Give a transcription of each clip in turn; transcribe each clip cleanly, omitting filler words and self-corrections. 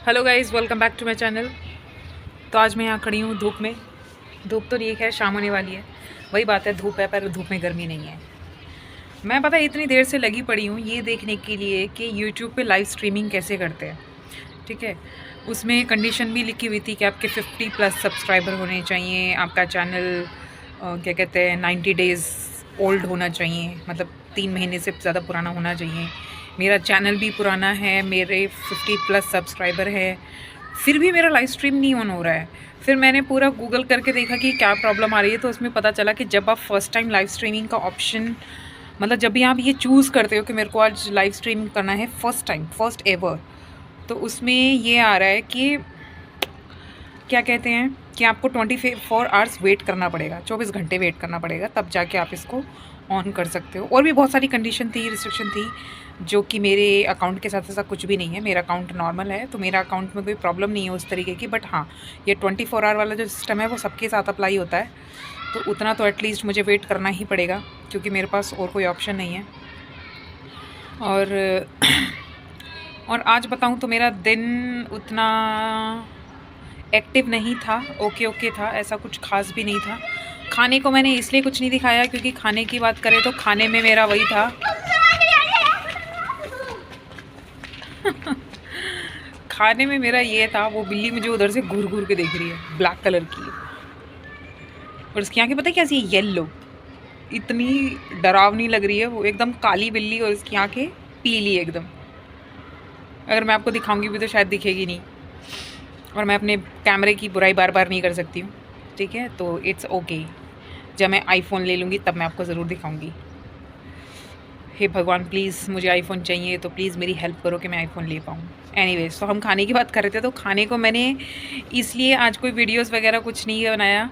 Hello guys, welcome back to my channel. तो आज मैं यहाँ खड़ी हूँ धूप में। धूप तो नहीं है, शाम होने वाली है। वही बात है, धूप है पर धूप में गर्मी नहीं है। मैं पता है इतनी देर से लगी पड़ी हूँ ये देखने के लिए कि यूट्यूब पे लाइव स्ट्रीमिंग कैसे करते हैं। ठीक है, उसमें कंडीशन भी लिखी हुई थी कि आपके 50+ सब्सक्राइबर होने चाहिए, आपका चैनल क्या कहते हैं 90 डेज़ ओल्ड होना चाहिए, मतलब 3 महीने से ज़्यादा पुराना होना चाहिए। मेरा चैनल भी पुराना है, मेरे 50+ सब्सक्राइबर है, फिर भी मेरा लाइव स्ट्रीम नहीं ऑन हो रहा है। फिर मैंने पूरा गूगल करके देखा कि क्या प्रॉब्लम आ रही है, तो उसमें पता चला कि जब आप फर्स्ट टाइम लाइव स्ट्रीमिंग का ऑप्शन, मतलब जब भी आप ये चूज़ करते हो कि मेरे को आज लाइव स्ट्रीमिंग करना है फर्स्ट टाइम, फर्स्ट एवर, तो उसमें ये आ रहा है कि क्या कहते हैं कि आपको 24 आवर्स वेट करना पड़ेगा, 24 घंटे वेट करना पड़ेगा, तब जाके आप इसको ऑन कर सकते हो। और भी बहुत सारी कंडीशन थी, रिस्ट्रिक्शन थी, जो कि मेरे अकाउंट के साथ ऐसा कुछ भी नहीं है। मेरा अकाउंट नॉर्मल है, तो मेरा अकाउंट में कोई प्रॉब्लम नहीं है उस तरीके की। बट हाँ, ये 24 आवर वाला जो सिस्टम है वो सबके साथ अप्लाई होता है, तो उतना तो एटलीस्ट मुझे वेट करना ही पड़ेगा, क्योंकि मेरे पास और कोई ऑप्शन नहीं है। और आज बताऊँ तो मेरा दिन उतना एक्टिव नहीं था, ओके था, ऐसा कुछ खास भी नहीं था। खाने को मैंने इसलिए कुछ नहीं दिखाया क्योंकि खाने की बात करें तो खाने में मेरा वही था खाने में मेरा ये था, वो बिल्ली मुझे उधर से घूर घूर के देख रही है, ब्लैक कलर की, और उसकी आंखें पता है कैसी है, येलो, इतनी डरावनी लग रही है वो, एकदम काली बिल्ली, और उसकी आंखें पीली एकदम। अगर मैं आपको दिखाऊंगी भी तो शायद दिखेगी नहीं, और मैं अपने कैमरे की बुराई बार बार नहीं कर सकती हूँ। ठीक है, तो इट्स ओके। जब मैं आईफ़ोन ले लूँगी तब मैं आपको ज़रूर दिखाऊंगी। हे भगवान, प्लीज़ मुझे आईफ़ोन चाहिए, तो प्लीज़ मेरी हेल्प करो कि मैं आईफ़ोन ले पाऊँ। एनीवेज, तो हम खाने की बात कर रहे थे, तो खाने को मैंने इसलिए आज कोई वीडियोस वगैरह कुछ नहीं बनाया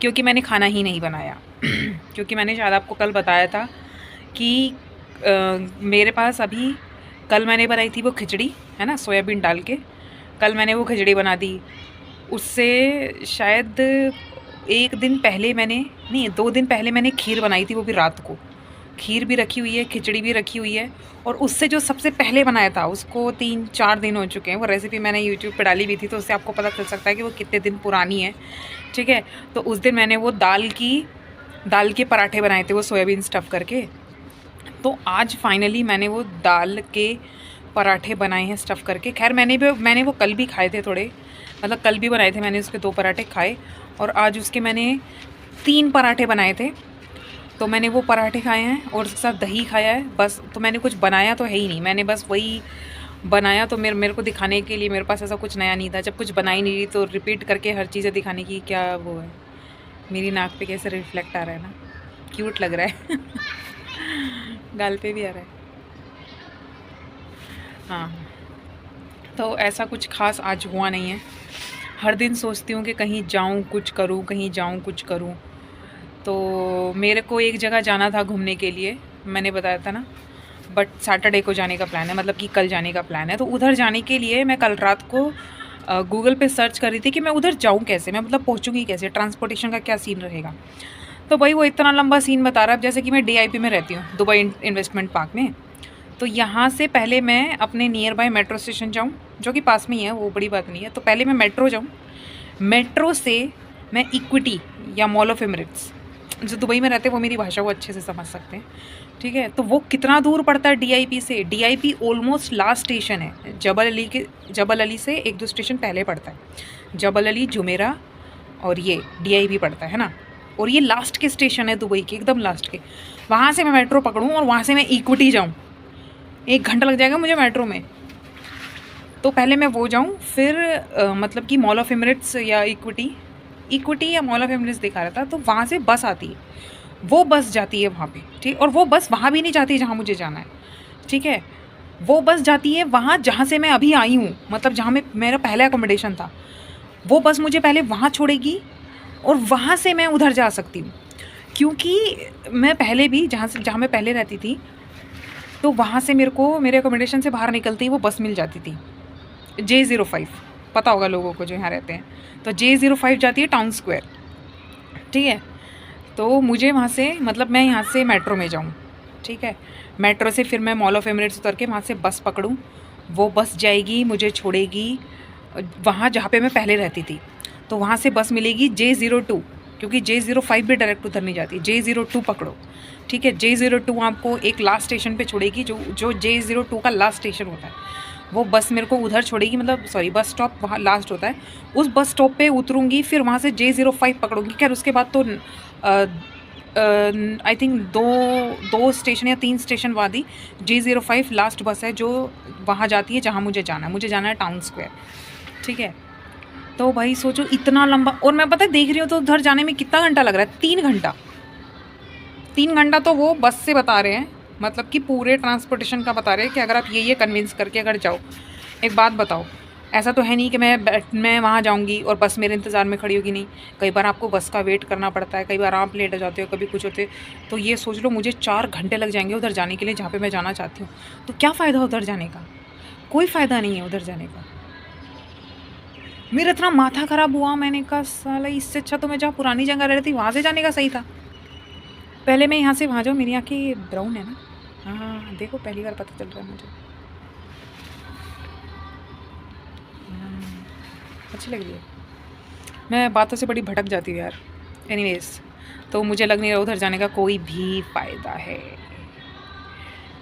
क्योंकि मैंने खाना ही नहीं बनाया क्योंकि मैंने शायद आपको कल बताया था कि मेरे पास अभी, कल मैंने बनाई थी वो खिचड़ी, है ना, सोयाबीन डाल के। कल मैंने वो खिचड़ी बना दी। उससे शायद 1 दिन पहले मैंने, नहीं 2 दिन पहले मैंने खीर बनाई थी, वो भी रात को। खीर भी रखी हुई है, खिचड़ी भी रखी हुई है। और उससे जो सबसे पहले बनाया था उसको 3-4 दिन हो चुके हैं। वो रेसिपी मैंने यूट्यूब पे डाली भी थी, तो उससे आपको पता चल सकता है कि वो कितने दिन पुरानी है। ठीक है, तो उस दिन मैंने वो दाल के पराठे बनाए थे, वो सोयाबीन स्टफ़ करके। तो आज फाइनली मैंने वो दाल के पराठे बनाए हैं स्टफ़ करके। खैर मैंने वो कल भी खाए थे थोड़े, मतलब कल भी बनाए थे मैंने, उसके 2 पराठे खाए, और आज उसके मैंने 3 पराठे बनाए थे। तो मैंने वो पराठे खाए हैं और उसके साथ दही खाया है बस। तो मैंने कुछ बनाया तो है ही नहीं, मैंने बस वही बनाया। तो मेरे को दिखाने के लिए मेरे पास ऐसा कुछ नया नहीं था। जब कुछ बना ही नहीं रही तो रिपीट करके हर चीज़ें दिखाने की क्या वो है। मेरी नाक पे कैसे रिफ्लेक्ट आ रहा है ना, क्यूट लग रहा है गाल पे भी आ रहा है। हाँ, तो ऐसा कुछ खास आज हुआ नहीं है। हर दिन सोचती हूँ कि कहीं जाऊँ कुछ करूँ, कहीं जाऊँ कुछ करूँ। तो मेरे को एक जगह जाना था घूमने के लिए, मैंने बताया था ना, बट सैटरडे को जाने का प्लान है, मतलब कि कल जाने का प्लान है। तो उधर जाने के लिए मैं कल रात को गूगल पे सर्च कर रही थी कि मैं उधर जाऊँ कैसे, मैं मतलब पहुँचूँगी कैसे, ट्रांसपोर्टेशन का क्या सीन रहेगा। तो भाई वो इतना लंबा सीन बता रहा है। अब जैसे कि मैं DIP में रहती हूँ, दुबई इन्वेस्टमेंट पार्क में। तो यहाँ से पहले मैं अपने नियर बाय मेट्रो स्टेशन जाऊँ, जो कि पास में ही है, वो बड़ी बात नहीं है। तो पहले मैं मेट्रो जाऊँ, मेट्रो से मैं इक्विटी या मॉल ऑफ एमिरेट्स, जो दुबई में रहते हैं वो मेरी भाषा वो अच्छे से समझ सकते हैं। ठीक है, तो वो कितना दूर पड़ता है DIP से। DIP ऑलमोस्ट लास्ट स्टेशन है, जबल अली से 1-2 स्टेशन पहले पड़ता है। जबल अली, जुमेरा और ये DIP पड़ता है ना, और ये लास्ट के स्टेशन है दुबई के, एकदम लास्ट के। वहाँ से मैं मेट्रो पकड़ूँ और वहाँ से मैं इक्विटी जाऊँ, 1 घंटा लग जाएगा मुझे मेट्रो में। तो पहले मैं वो जाऊँ, फिर मतलब कि मॉल ऑफ एमिरेट्स या इक्विटी या मॉल ऑफ एमिरेट्स दिखा रहा था। तो वहाँ से बस आती है, वो बस जाती है वहाँ पे, ठीक। और वो बस वहाँ भी नहीं जाती जहाँ मुझे जाना है, ठीक है। वो बस जाती है वहाँ जहाँ से मैं अभी आई हूँ, मतलब जहाँ मेरा पहला अकोमोडेशन था। वो बस मुझे पहले वहाँ छोड़ेगी और वहाँ से मैं उधर जा सकती हूँ, क्योंकि मैं पहले भी जहाँ मैं पहले रहती थी, तो वहाँ से मेरे को मेरे अकोमोडेशन से बाहर निकलती ही वो बस मिल जाती थी, J05, पता होगा लोगों को जो यहाँ रहते हैं। तो J05 जाती है टाउन स्क्वायर, ठीक है। तो मुझे वहाँ से, मतलब मैं यहाँ से मेट्रो में जाऊँ, ठीक है। मेट्रो से फिर मैं मॉल ऑफ एमिरेट्स उतर के वहाँ से बस पकड़ूँ वो बस जाएगी, मुझे छोड़ेगी वहाँ जहाँ पे मैं पहले रहती थी। तो वहाँ से बस मिलेगी J02, क्योंकि J05 भी डायरेक्ट उधर नहीं जाती, J02 पकड़ो, ठीक है। J02 आपको एक लास्ट स्टेशन पे छोड़ेगी, जो J02 का लास्ट स्टेशन होता है। वो बस मेरे को उधर छोड़ेगी, मतलब सॉरी बस स्टॉप वहाँ लास्ट होता है। उस बस स्टॉप पे उतरूँगी, फिर वहाँ से J05 पकड़ूँगी। खैर उसके बाद तो आई थिंक दो स्टेशन या 3 स्टेशन बाद ही J05 लास्ट बस है जो वहाँ जाती है जहाँ मुझे जाना है टाउन स्क्वायर, ठीक है। तो भाई सोचो इतना लंबा, और मैं पता है देख रही हूँ तो उधर जाने में कितना घंटा लग रहा है, 3 घंटा। 3 घंटा तो वो बस से बता रहे हैं, मतलब कि पूरे ट्रांसपोर्टेशन का बता रहे हैं कि अगर आप ये कन्विंस करके अगर जाओ। एक बात बताओ, ऐसा तो है नहीं कि मैं वहाँ जाऊँगी और बस मेरे इंतज़ार में खड़ी होगी, नहीं। कई बार आपको बस का वेट करना पड़ता है, कई बार आप लेट हो जाते हो, कभी कुछ होते। तो ये सोच लो मुझे 4 घंटे लग जाएंगे उधर जाने के लिए जहाँ पे मैं जाना चाहती हूँ। तो क्या फ़ायदा उधर जाने का? कोई फ़ायदा नहीं है उधर जाने का। मेरा इतना माथा ख़राब हुआ, मैंने कहा साला इससे अच्छा तो मैं जहाँ पुरानी जगह रह रही थी वहाँ से जाने का सही था। पहले मैं यहाँ से वहाँ जाऊँ, मेरी आँखें ब्राउन है ना। हाँ देखो पहली बार पता चल रहा है मुझे। अच्छी लग रही है। मैं बातों से बड़ी भटक जाती हूँ यार। एनीवेज, तो मुझे लग नहीं रहा उधर जाने का कोई भी फ़ायदा है।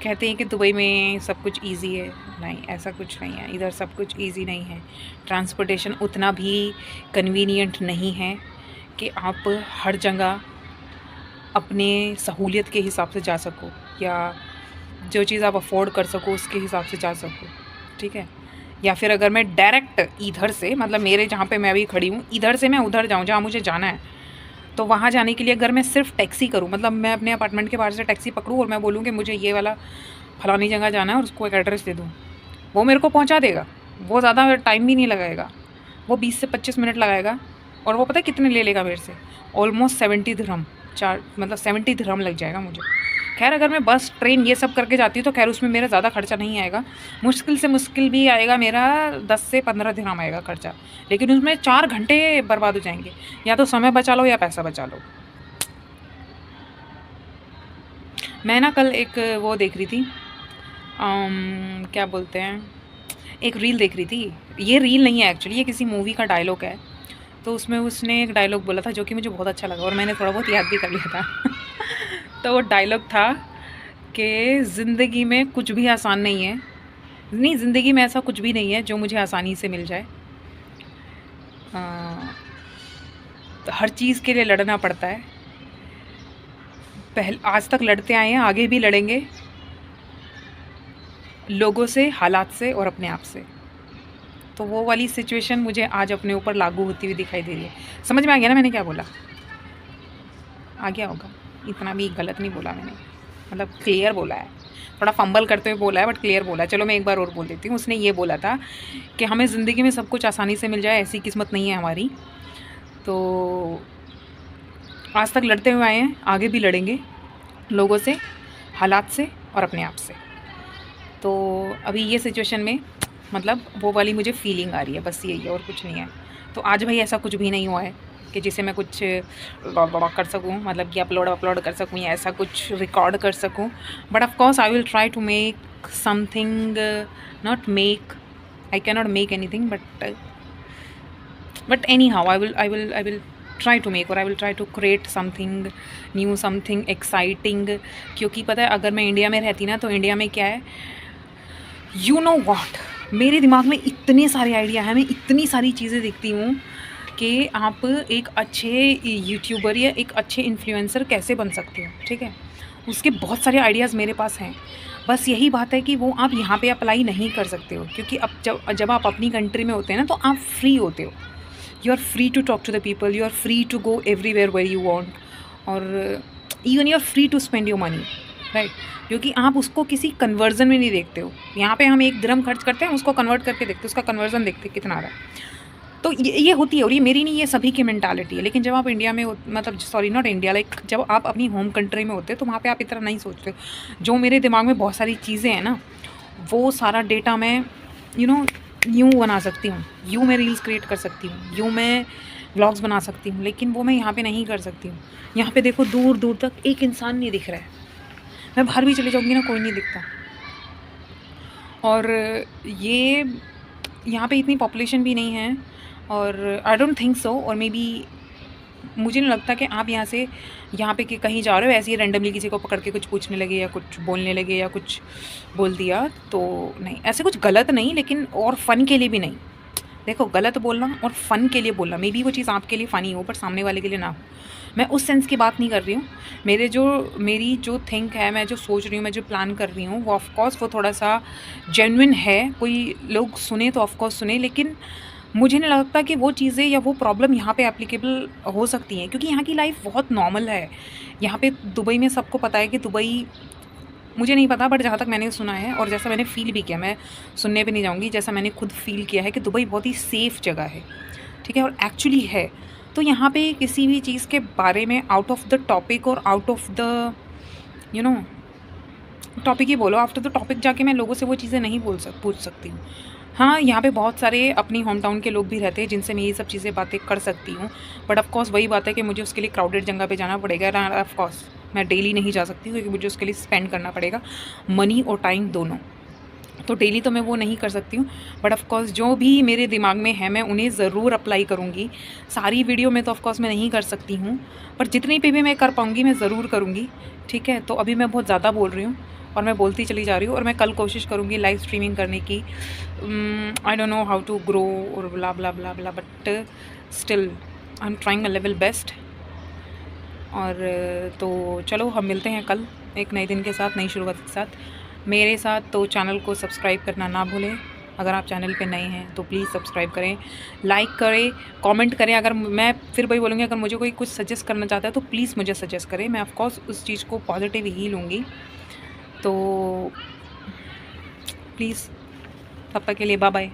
कहते हैं कि दुबई में सब कुछ इजी है, नहीं ऐसा कुछ नहीं है। इधर सब कुछ इजी नहीं है। ट्रांसपोर्टेशन उतना भी कन्वीनियंट नहीं है कि आप हर जगह अपने सहूलियत के हिसाब से जा सको, या जो चीज़ आप अफोर्ड कर सको उसके हिसाब से जा सको, ठीक है। या फिर अगर मैं डायरेक्ट इधर से, मतलब मेरे जहाँ पे मैं अभी खड़ी हूँ, इधर से मैं उधर जाऊँ जहाँ मुझे जाना है, तो वहाँ जाने के लिए अगर मैं सिर्फ टैक्सी करूँ, मतलब मैं अपने अपार्टमेंट के बाहर से टैक्सी पकड़ूँ और मैं बोलूँ कि मुझे ये वाला फलानी जगह जाना है और उसको एक एड्रेस दे दूँ, वो मेरे को पहुँचा देगा। वो ज़्यादा टाइम भी नहीं लगाएगा, वो 20 से 25 मिनट लगाएगा। और वो पता है कितने ले लेगा मेरे से? ऑलमोस्ट 70 दिरहम, मतलब 70 दिरहम लग जाएगा मुझे। खैर अगर मैं बस ट्रेन ये सब करके जाती हूँ तो खैर उसमें मेरा ज़्यादा खर्चा नहीं आएगा। मुश्किल से मुश्किल भी आएगा मेरा 10 से 15 दिरहम आएगा खर्चा, लेकिन उसमें 4 घंटे बर्बाद हो जाएंगे। या तो समय बचा लो या पैसा बचा लो। मैं ना कल एक वो देख रही थी, क्या बोलते हैं, एक रील देख रही थी। ये रील नहीं है एक्चुअली, ये किसी मूवी का डायलॉग है। तो उसमें उसने एक डायलॉग बोला था जो कि मुझे बहुत अच्छा लगा और मैंने थोड़ा बहुत याद भी कर लिया था। तो वो डायलॉग था कि ज़िंदगी में कुछ भी आसान नहीं है, नहीं ज़िंदगी में ऐसा कुछ भी नहीं है जो मुझे आसानी से मिल जाए। तो हर चीज़ के लिए लड़ना पड़ता है। आज तक लड़ते आए हैं, आगे भी लड़ेंगे, लोगों से, हालात से और अपने आप से। तो वो वाली सिचुएशन मुझे आज अपने ऊपर लागू होती हुई दिखाई दे रही है। समझ में आ गया ना मैंने क्या बोला? आ गया होगा, इतना भी गलत नहीं बोला मैंने, मतलब क्लियर बोला है। थोड़ा फंबल करते हुए बोला है बट क्लियर बोला है। चलो मैं एक बार और बोल देती हूँ। उसने ये बोला था कि हमें ज़िंदगी में सब कुछ आसानी से मिल जाए, ऐसी किस्मत नहीं है हमारी। तो आज तक लड़ते हुए आए हैं, आगे भी लड़ेंगे, लोगों से, हालात से और अपने आप से। तो अभी ये सिचुएशन में मतलब वो वाली मुझे फीलिंग आ रही है, बस यही है और कुछ नहीं है। तो आज भाई ऐसा कुछ भी नहीं हुआ है कि जिसे मैं कुछ कर सकूँ, मतलब कि अपलोड कर सकूँ या ऐसा कुछ रिकॉर्ड कर सकूँ। But of course I will try to make something, not make, I can not make anything but anyhow I will try to make, और I will try to create something new, something exciting. क्योंकि पता है अगर मैं India में रहती ना, तो इंडिया में क्या है, यू नो व्हाट, मेरे दिमाग में इतने सारे आइडिया हैं, मैं इतनी सारी चीज़ें देखती हूँ कि आप एक अच्छे यूट्यूबर या एक अच्छे इन्फ्लुएंसर कैसे बन सकते हो, ठीक है। उसके बहुत सारे आइडियाज़ मेरे पास हैं। बस यही बात है कि वो आप यहाँ पे अप्लाई नहीं कर सकते हो, क्योंकि अब जब आप अपनी कंट्री में होते हैं ना, तो आप फ्री होते हो। You are free to talk to the people, you are free to go everywhere where you want, और even you are free to spend your money, right. क्योंकि आप उसको किसी कन्वर्जन में नहीं देखते हो। यहाँ पे हम 1 दिरहम खर्च करते हैं, उसको कन्वर्ट करके देखते हैं, उसका कन्वर्जन देखते हैं कितना आ रहा है। तो ये होती है, और ये मेरी नहीं, ये सभी की मेंटालिटी है। लेकिन जब आप इंडिया में मतलब सॉरी नॉट इंडिया, लाइक जब आप अपनी होम कंट्री में होते हो तो वहाँ पे आप इतना नहीं सोचते। जो मेरे दिमाग में बहुत सारी चीज़ें हैं ना, वो सारा डेटा मैं यूँ बना सकती हूँ, यूँ मैं रील्स क्रिएट कर सकती हूँ, यूँ मैं व्लॉग्स बना सकती हूँ, लेकिन वो मैं यहाँ पे नहीं कर सकती हूँ। यहाँ पे देखो दूर दूर तक एक इंसान नहीं दिख रहा है। मैं बाहर भी चले जाऊँगी ना, कोई नहीं दिखता। और ये यहाँ पे इतनी पॉपुलेशन भी नहीं है, और आई डोंट थिंक सो, और मे बी मुझे नहीं लगता कि आप यहाँ पे कि कहीं जा रहे हो ऐसे ही रैंडमली किसी को पकड़ के कुछ पूछने लगे या कुछ बोलने लगे या कुछ बोल दिया, तो नहीं, ऐसे कुछ गलत नहीं, लेकिन और फ़न के लिए भी नहीं। देखो, गलत बोलना और फ़न के लिए बोलना, मे बी वो चीज़ आपके लिए फ़नी हो पर सामने वाले के लिए ना हो, मैं उस सेंस की बात नहीं कर रही हूँ। मेरी जो थिंक है, मैं जो सोच रही हूँ, मैं जो प्लान कर रही हूँ, वो ऑफ़ कोर्स वो थोड़ा-सा जेन्युइन है। कोई लोग सुने तो ऑफ़ कोर्स सुने, लेकिन मुझे नहीं लगता कि वो चीज़ें या वो प्रॉब्लम यहाँ पे एप्लीकेबल हो सकती हैं, क्योंकि यहाँ की लाइफ बहुत नॉर्मल है। यहाँ पे दुबई में सबको पता है कि दुबई, मुझे नहीं पता बट जहाँ तक मैंने सुना है और जैसा मैंने फ़ील भी किया, मैं सुनने पे नहीं जाऊँगी, जैसा मैंने खुद फ़ील किया है कि दुबई बहुत ही सेफ़ जगह है, ठीक है, और एक्चुअली है। तो यहाँ पे किसी भी चीज़ के बारे में आउट ऑफ द टॉपिक और out of the you know topic ही बोलो, आफ्टर द टॉपिक जाके मैं लोगों से वो चीज़ें नहीं पूछ सकती हूँ। हाँ, यहाँ पे बहुत सारे अपनी होम टाउन के लोग भी रहते हैं जिनसे मैं ये सब चीज़ें बातें कर सकती हूँ, बट ऑफ़ कोर्स वही बात है कि मुझे उसके लिए क्राउडेड जगह पे जाना पड़ेगा, एंड ऑफ़ कोर्स मैं डेली नहीं जा सकती क्योंकि मुझे उसके लिए स्पेंड करना पड़ेगा, मनी और टाइम दोनों। तो डेली तो मैं वो नहीं कर सकती हूँ, बट ऑफ़ कोर्स जो भी मेरे दिमाग में है मैं उन्हें ज़रूर अप्लाई करूँगी। सारी वीडियो में तो ऑफ़ कोर्स मैं नहीं कर सकती हूँ, पर जितनी पे भी मैं कर पाऊँगी मैं ज़रूर करूँगी, ठीक है। तो अभी मैं बहुत ज़्यादा बोल रही हूँ और मैं बोलती चली जा रही हूँ, और मैं कल कोशिश करूँगी लाइव स्ट्रीमिंग करने की। I don't know how to grow और blah blah blah blah, but still I am trying my level best. और तो चलो हम मिलते हैं कल एक नए दिन के साथ, नई शुरुआत के साथ मेरे साथ। तो चैनल को सब्सक्राइब करना ना भूलें, अगर आप चैनल पे नए हैं तो प्लीज़ सब्सक्राइब करें, लाइक करें, कमेंट करें। अगर मैं फिर वही बोलूँगी, अगर मुझे कोई कुछ सजेस्ट करना चाहता है तो प्लीज़ मुझे सजेस्ट करें, मैं ऑफ़ कोर्स उस चीज़ को पॉजिटिव ही लूँगी। तो प्लीज़, तब तक के लिए बाय बाय।